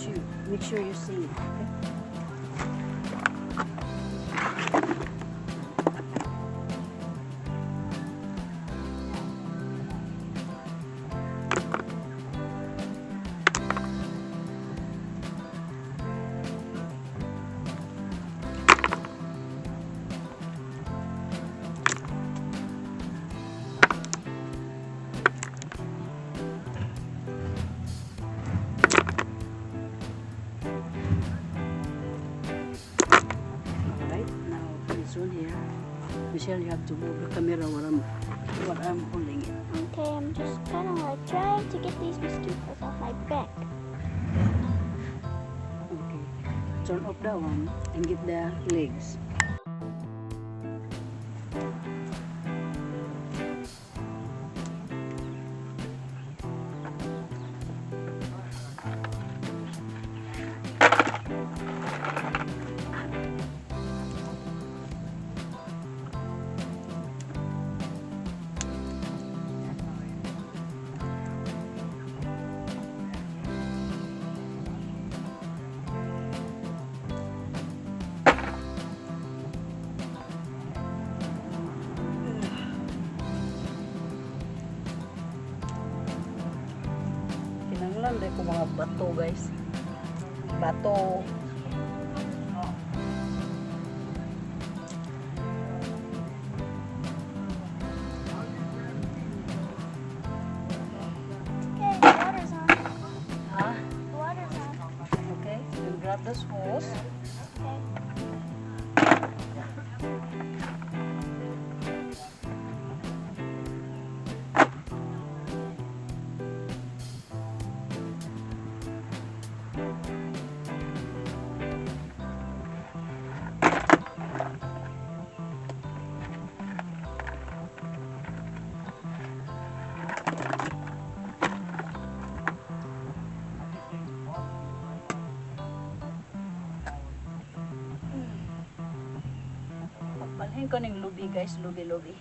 shoot. Make sure you see it. Okay? Here, Michelle, you have to move the camera what I'm holding it. Okay, I'm just kind of like trying to get these mosquitoes off my back. Okay, turn off that one and get the legs. Kinanglan dahil ko mga bato guys. Bato. Okay, the water's on. Huh? The water's on. Okay, then grab this hose. Okay. Malhin ko ng lubi guys, lubi.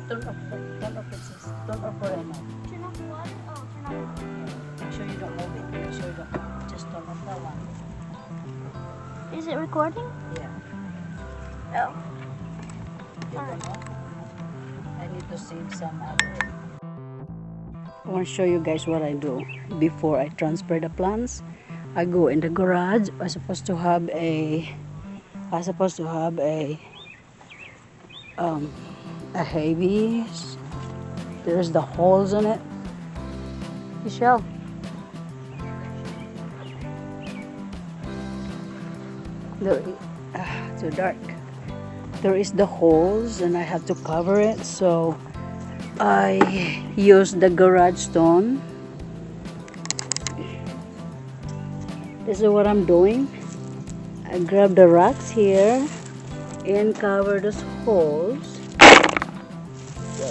Turn off it, sis. Turn off for right now. Turn off the water? Oh, turn off the water. Make sure you don't move it. Make sure you don't. Just turn off that one. Is it recording? Yeah. Oh. You Alright. don't know? I need to save some out of it. I want to show you guys what I do before I transfer the plants. I go in the garage. I'm supposed to have a heavy. There's the holes in it. Michelle. Look, too dark. there is the holes and I have to cover it, so I use the garage stone. This is what I'm doing. I grab the rocks here and cover those holes. So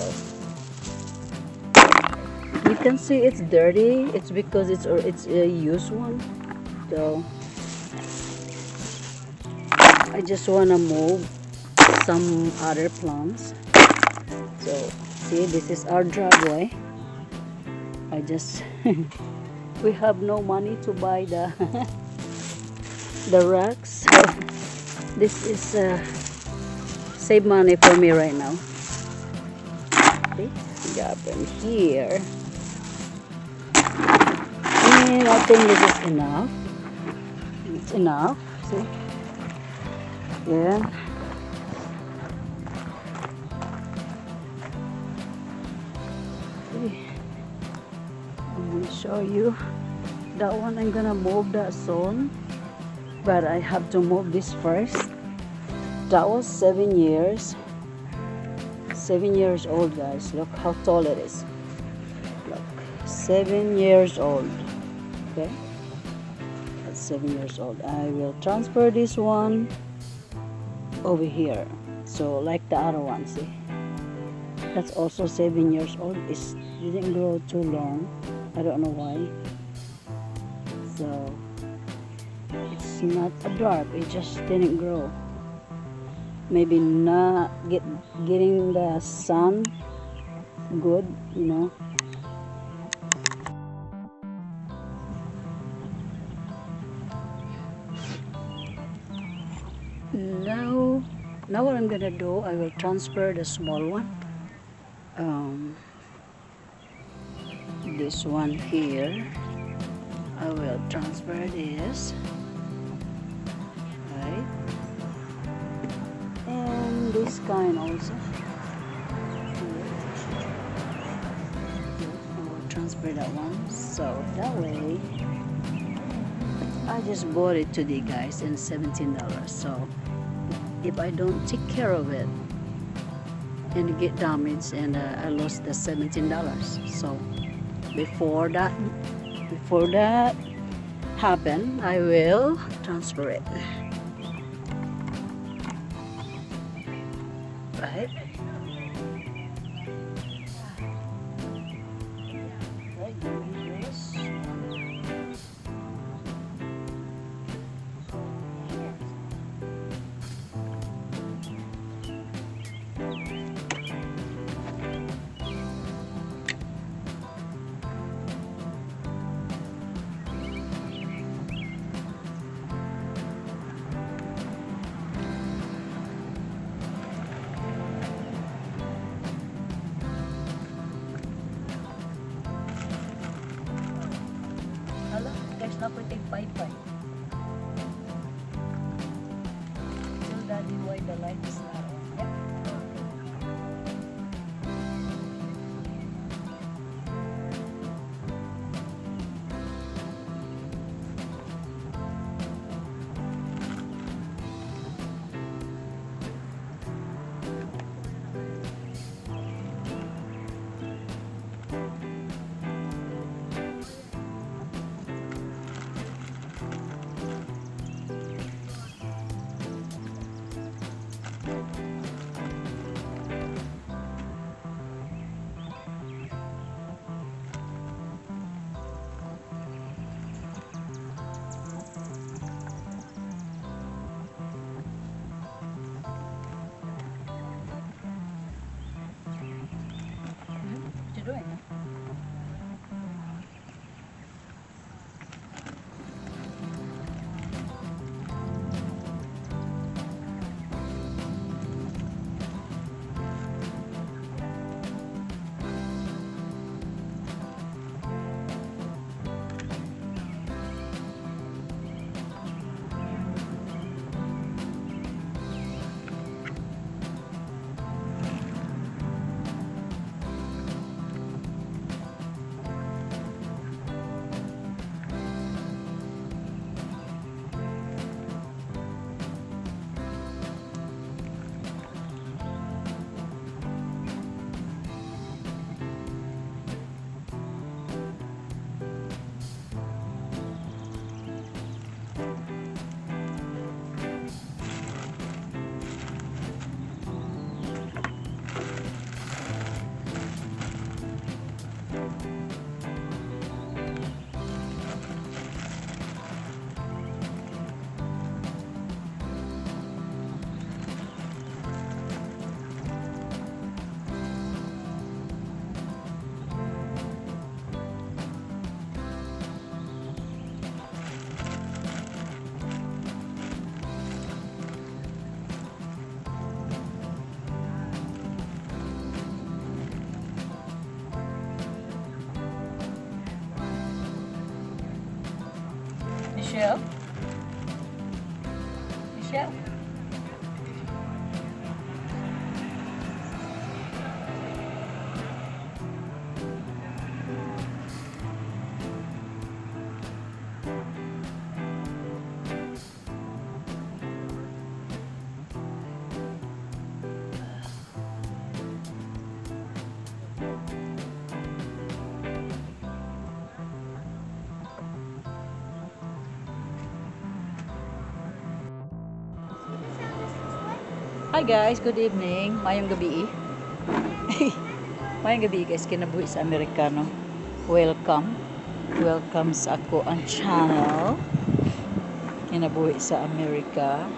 you can see it's dirty. It's because it's a used one. So I just wanna move some other plants. So see, this is our driveway. I just we have no money to buy the the rocks. So this is save money for me right now. See, grab them here, and I think this is enough. It's enough. See, yeah. I'm gonna show you that one. I'm gonna move that zone, but I have to move this first. That was 7 years. 7 years old, guys. Look how tall it is. Look, 7 years old. Okay, that's 7 years old. I will transfer this one over here. So like the other one, see, that's also 7 years old. It didn't grow too long. I don't know why. So it's not a dwarf. It just didn't grow. Maybe not getting the sun good, you know. Now what I'm gonna do, I will transfer the small one. This one here, I will transfer this, right? And this kind also. I will transfer that one. So that way, I just bought it today, guys, and $17. So if I don't take care of it and it get damaged, and I lost the $17. So before that happen, I will transfer it, right? Right, doing this. Hala, guys, naputing pay-pay. Tell Daddy why the light is not on. Yep. What you doing? Michelle? Michelle? Hi guys, good evening. Mayong gabi. Mayong gabi guys, kinabuhi sa Amerikano. Welcome. Welcome sa ako ang channel. Kinabuhi sa Amerika.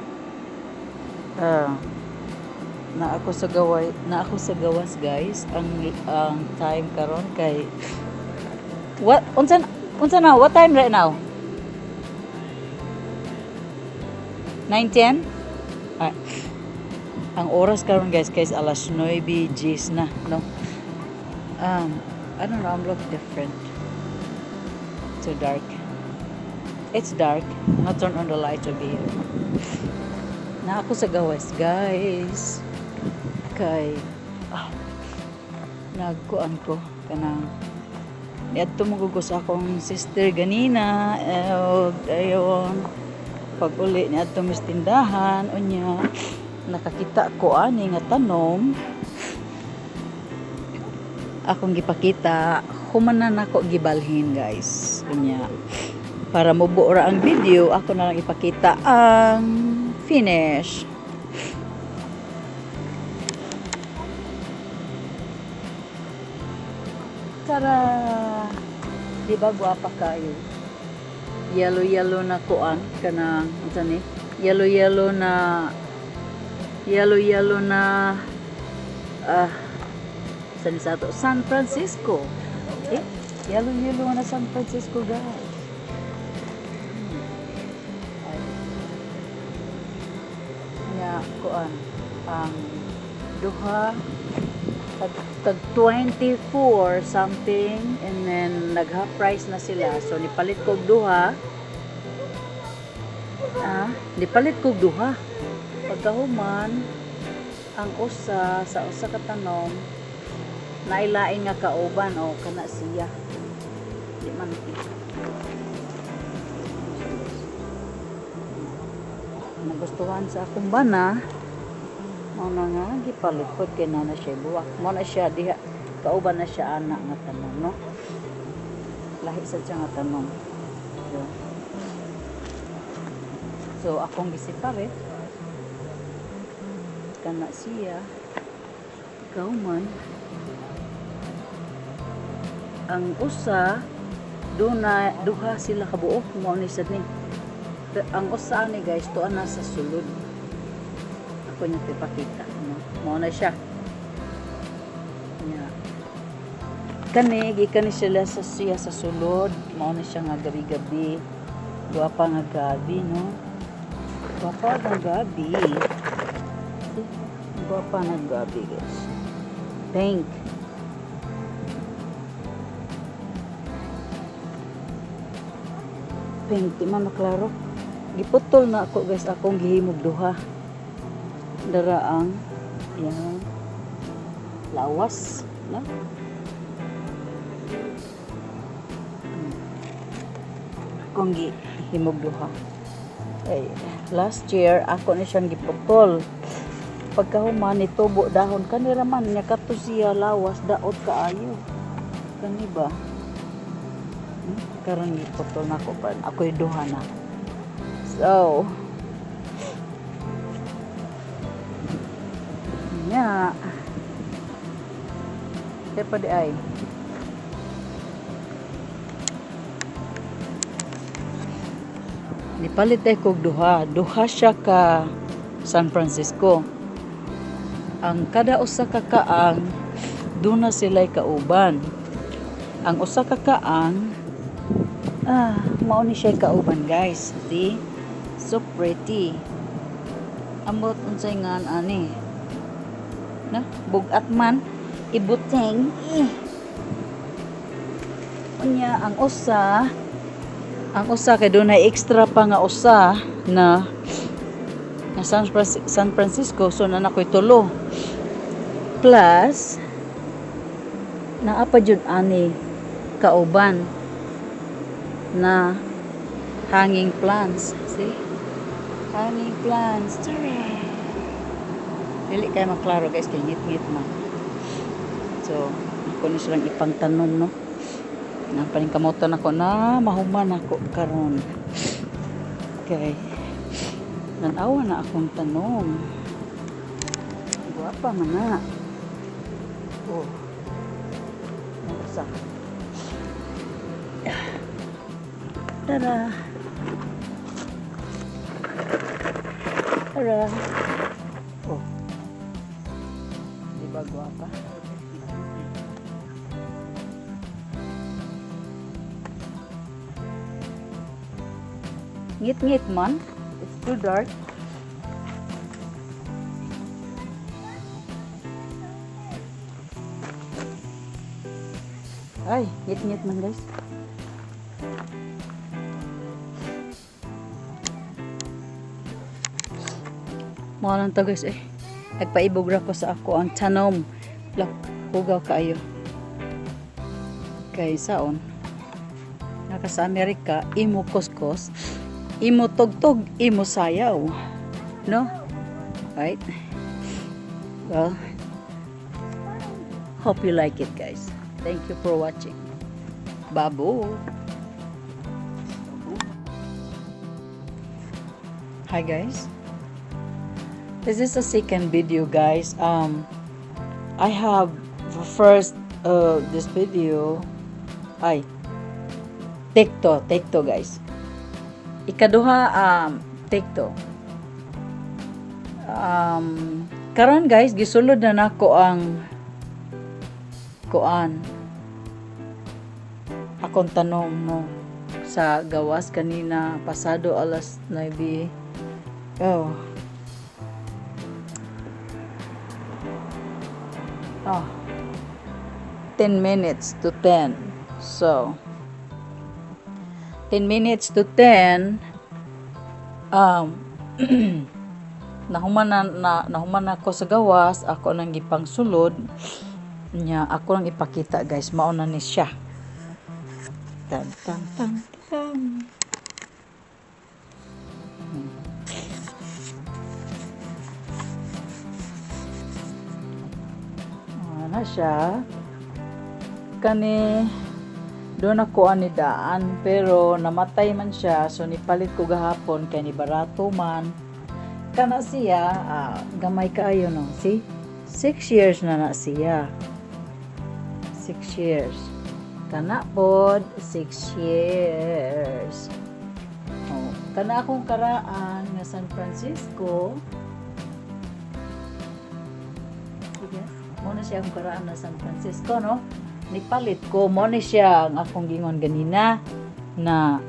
Na ako sa gawas guys. Ang time karon kay unsa na? What time right now? 9:10? Ang oras karon guys alas 9:10 na, no? I don't know, I'm look different. Too dark. It's dark. I'll turn on the light over here. Na ako sa gawas guys. Kay nagkuan ko kanang niadto mo gugos akong sister ganina. Ayon. Pag uli niadto mis tindahan unya nakakita ko ani nga tanom akong gipakita humanan ako gibalhin guys unya para mubuo ra ang video ako na lang ipakita ang finish. Tara, di ba guwapa kayo? Yellow na kuan kanang unsa ni yellow na sa to San Francisco. Yellow na San Francisco guys. Nya kuan ang duha tag 24 something and then nag half price na sila so nipalit kog duha. Nipalit kog duha. Pagkahuman ang usa ka tanom nailain nga kauban o kana siya di man nagustuhan sa akong bana mo na nga gipalikod kay na siya buwak mo na siya diha kauban na siya anak nga tanom no lahi sa siya nga tanom so akong gisipare kana siya kauman ang usa duha sila kabuok mo ni sad ni ang usa ni guys tuan na sa sulod ako niya ipakita no mo na siya nya kani sila sa siya sa sulod mo na siya nga gabi-gabi duha pa nga gabi no duha pa nga gabi guwapa na gabi guys pink di man maklaro giputol na ako guys akong gihimog duha daraang yan lawas na akong gihimog duha last year ako na siyang giputol pagkahuman itubo dahon kanira man nya kato siya lawas daot kaayo kani ba karon iputol na ko pa ako'y duha na so nya kaya pa di ay nipalit ay kog duha siya ka San Francisco. Ang kada usa ka kaang duna sila'y kauban. Ang usa ka kaang mao ni siya kauban guys. See? So pretty. Ambot unsay ngan ani. Na, bugat man ibuteng. Unya ang Ang usa kay dunay extra pa nga usa na San Francisco, so na nakoy tulo. Plus naa pa jud ani kauban na hanging plants. See? Hanging plants. Tara. Dili kay maklaro guys, kay ngit-ngit man. So, ako ni silang ipangtanom, no? Napaling kamotan ako na mahuman ako karon. Okay. Nanawa na akong tanom. Guwapa man na. Oh. Ano sa? Tara. Tara. Oh. Di ba guwapa? Ngit-ngit man. It's too dark. Ay, ngit-ngit man guys. Mga lang to guys eh. Nagpaibog ra ko sa ako ang tanom. Lak, hugaw kaayo. Kay saon. Naka sa Amerika, imo kuskus. Imo tugtog, imo sayaw. No? Right? Well, hope you like it guys. Thank you for watching. Babu. Hi guys. This is a second video guys. I have first this video. Ay. Tekto guys. Ikaduha TikTok. Karon guys gisulod na nako ang kuan. Akong tanom no sa gawas kanina pasado alas 9. Oh. 10 minutes to 10. So 10 minutes to 10 nahuman ako sa gawas, ako nang gipang sulod nya, ako nang ipakita guys, mao na ni siya. Tan tan tan tan. Na siya kani doon ako anidaan pero namatay man siya, so nipalit ko gahapon kay ni barato man kana siya. Gamay kaayo no, see 6 years na siya, 6 years kana pod 6 years. Kana akong karaan nga San Francisco. Sige, muna siya akong karaan na San Francisco no. Nipalit ko mo ni siya ang akong gingon ganina na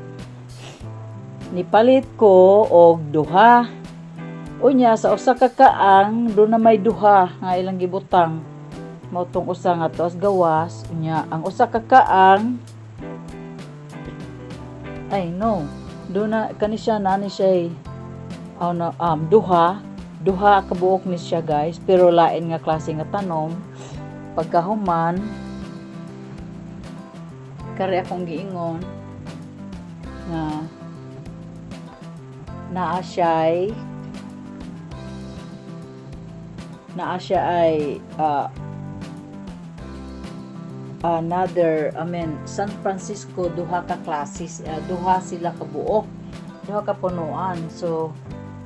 nipalit ko og duha. Unya sa usa ka kaang do na may duha nga ilang gibutang. Mao tong usa nga tos gawas. Unya ang usa ka kaang ay no, do na kani siya nani siya duha ka buok ni siya guys, pero lain nga klase nga tanom. Pagkahuman kare akong giingon nga naa siya ay another, San Francisco duha ka klases, duha sila ka buok, duha ka punuan. So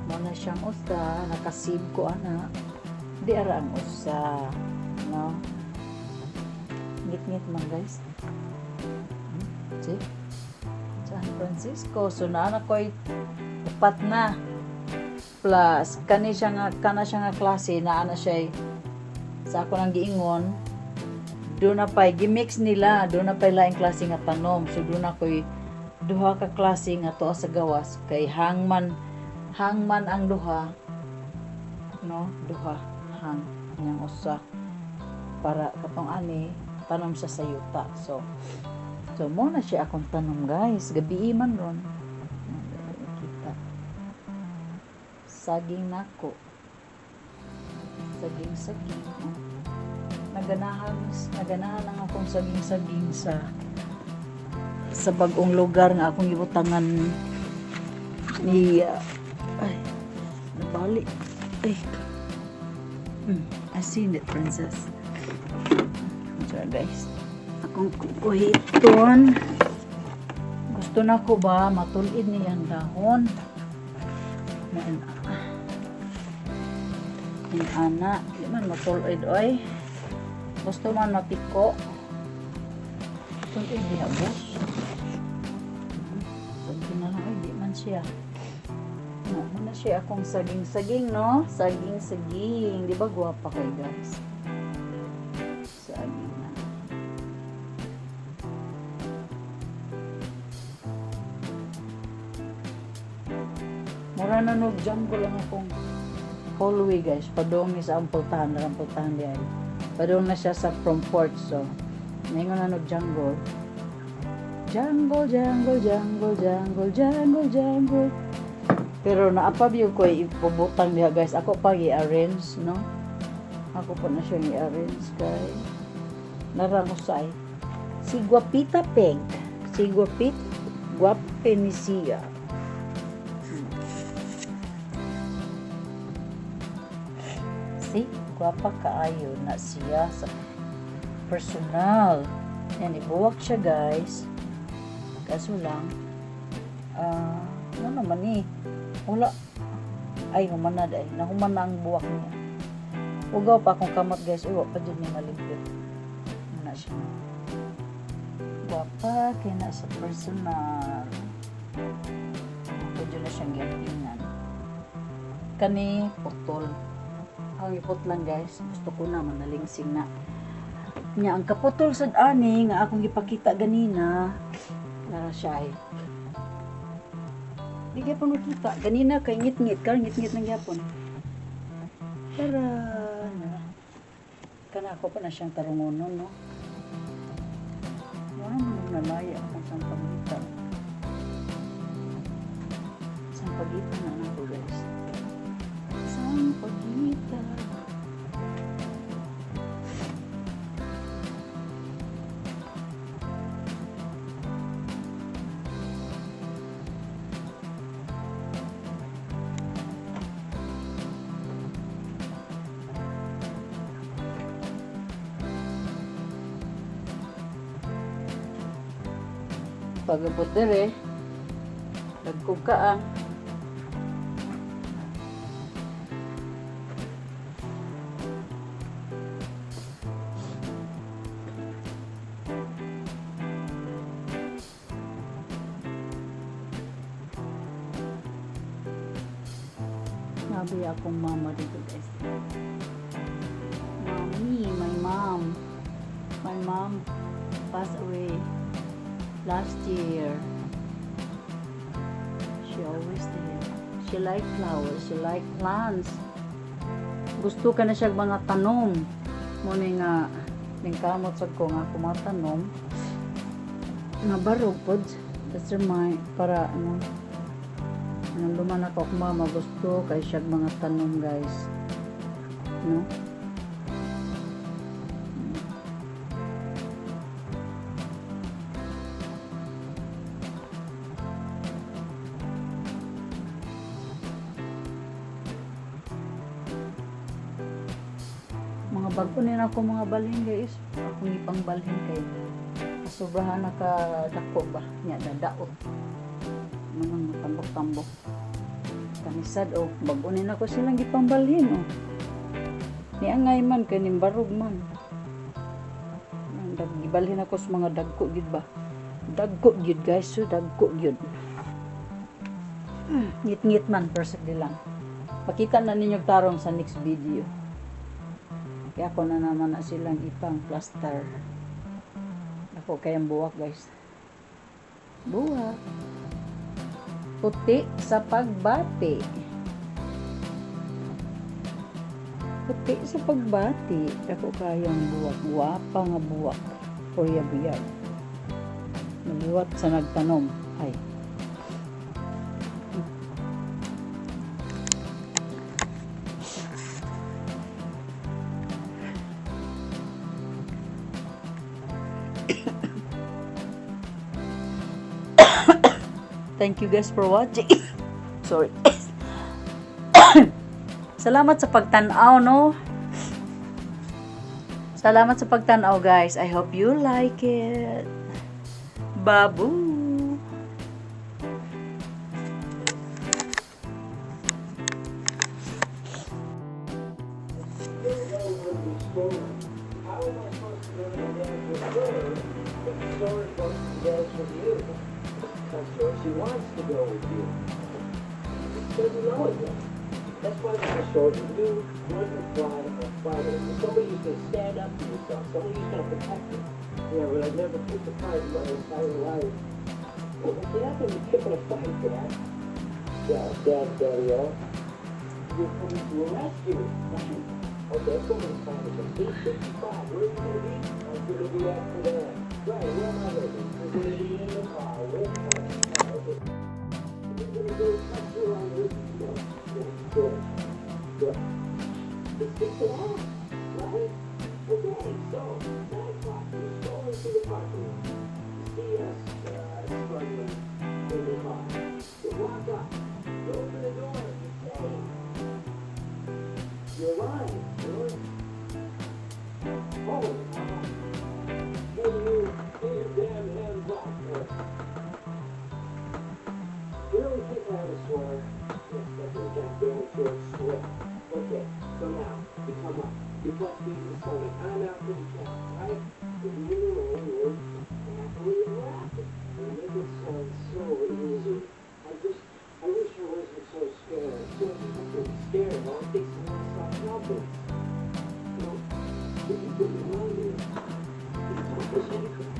mo na siyang usa nakasib ko ana di ara ang usa no, ngit-ngit man guys. See? San Francisco. So na ko'y upat na. Plus kana siya nga klase na ana siya sa ako nang giingon. Do na pay gimix nila, do na pay laing klase nga tanom. So do na ko'y duha ka klase nga to sa gawas kay hangman ang duha. No, duha hang yang usa para katong ani tanom sa sayuta. So So, mo na siya akong tanom guys. Gabi man ron. Kita. Saging nako. Saging. Naganahan lang akong saging sa bagong lugar nga akong ibutangan ni ay nabali ay I seen it, princess. Ito guys, akong kukuhiton. Gusto na ko ba matulid niyang dahon yung ana di man matulid oy. Gusto man matiko tulid niya boss. Sabi na lang oy, di man siya. Muna siya akong saging, no? Saging. Di ba guwapa kayo, guys? Saging na. Mura na nag-jungle lang akong hallway, guys. Padong ni sa ampultahan di ay. Padong na siya sa from port, so. Ngayon na nag-jungle. Jungle. Pero naapabyo ko ipubutang niya guys. Ako pa i-arrange, no? Ako pa na siya i-arrange kay naranusay. Si Guapita Peg. Si Guapenisia. Si Guapa kaayo na siya sa personal. Yan, ibuwak siya guys. Kaso lang, ano naman eh. Wala. Ay, humana dahil. Nahumana ang buwak niya. Ugaw pa akong kamot guys. Uwa pa dyan ni malimpyo. Muna siya. Guwapa. Kaya na sa personal. Ako dyan na siyang galingan. Kani, putol. Ang ipot lang guys. Gusto ko na manalingsing na. Nya, ang kaputol sa ani nga akong ipakita ganina. Nara siya ay. Di gyapon makita. Ganina kay ngit-ngit ng gyapon. Tara na. Kana ako pa na siyang tarungonon, no? Wala mo nalaya akong sampagitan. Sampagitan na ako, guys. Sampagitan. Pagabot dire, dagkog ka Sabi akong mama dito guys. Mommy, my mom passed away last year. She always did. She like flowers. She like plants. Gusto ka na siya mga tanom. Muna nga ning kamot sa ko nga kumatanom. Nga barog pod. That's my para ano. Nang luman ako mama gusto kay siya mga tanom guys. No? Mga bago nila ako mga balhin guys. Akong ipang balhin kay sobrahan nakadako ba nya dadaot. Manang tambok-tambok. Kanisad bago nila ako silang ipang balhin Ni angay man kay nimbarog man. Gibalhin ako sa mga dagko gid ba. Dagko gid guys, so dagko gid. Ngit-ngit man perfectly lang. Pakita na ninyo tarong sa next video. Kaya ako na naman na silang ipang plaster. Ako kayang buwak guys. Buwak. Puti sa pagbati. Puti sa pagbati. Ako kayang buwak. Guwapa nga buwak. Korea biyag. Maliwat sa nagtanom. Ay. Thank you guys for watching. Sorry. Salamat sa pagtanaw, no? Salamat sa pagtanaw, guys. I hope you like it. Babu! She wants to go with you. She doesn't know it yet. That's why when I showed you wouldn't fly or fight it. Somebody who's going to stand up for yourself. Somebody who's going to protect you. Yeah, but I've never picked a fight in my entire life. Well, you're not going to be picking a fight, Dad. Daddy-o. You're coming to a rescue. Okay, I'm going to find it. 8:55. Where are you going to be? I'm going to be after that. Right, where am I going to be? I'm going to be in the car. Where am I? Okay. You're going to go touch you on this. Good. It's 6 o'clock, right? Okay, so 9 o'clock, you stroll into the parking lot. You see us struggling in the car. You walk up, you open the door, you say, "You're lying, really?" Oh, get your damn hands off her. You really think I have a swear? Yes, that's a goddamn short slip. Okay, so now, you come up. You must be the sun. I'm out for the count, right? If you knew where you were, happily ever after. You make it sound so easy. I wish I wasn't so scared. So fucking scared. I don't think someone stop helping. You know, if you could remind me, you told us anything.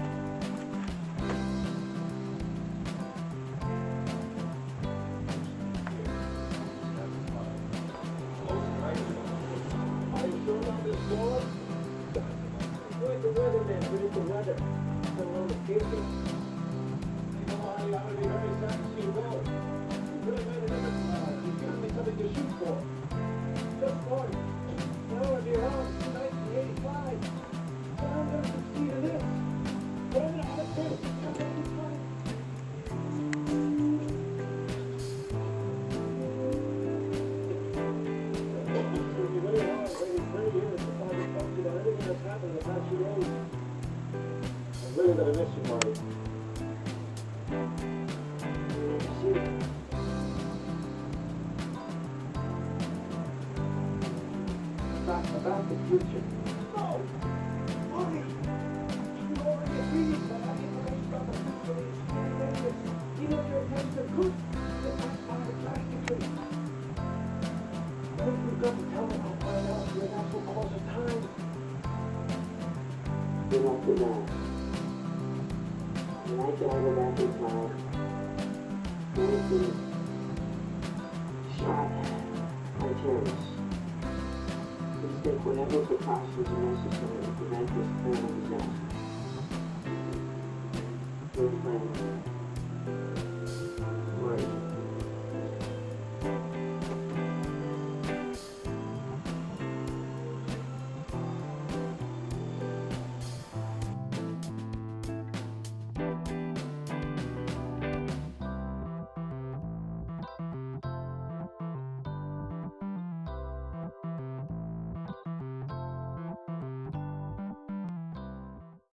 I'm really gonna miss you, Marty. About the future. No! Marty! You already agreed that I didn't know about the future. You know your attempts are good. That's why I'm drastically. What if you've got to tell them I'll find out you're not so close in time? You're not too bad. And I can go back in time. Anything shot by terrorists. Please take whatever precautions are necessary to prevent this terrible disaster. Good friend.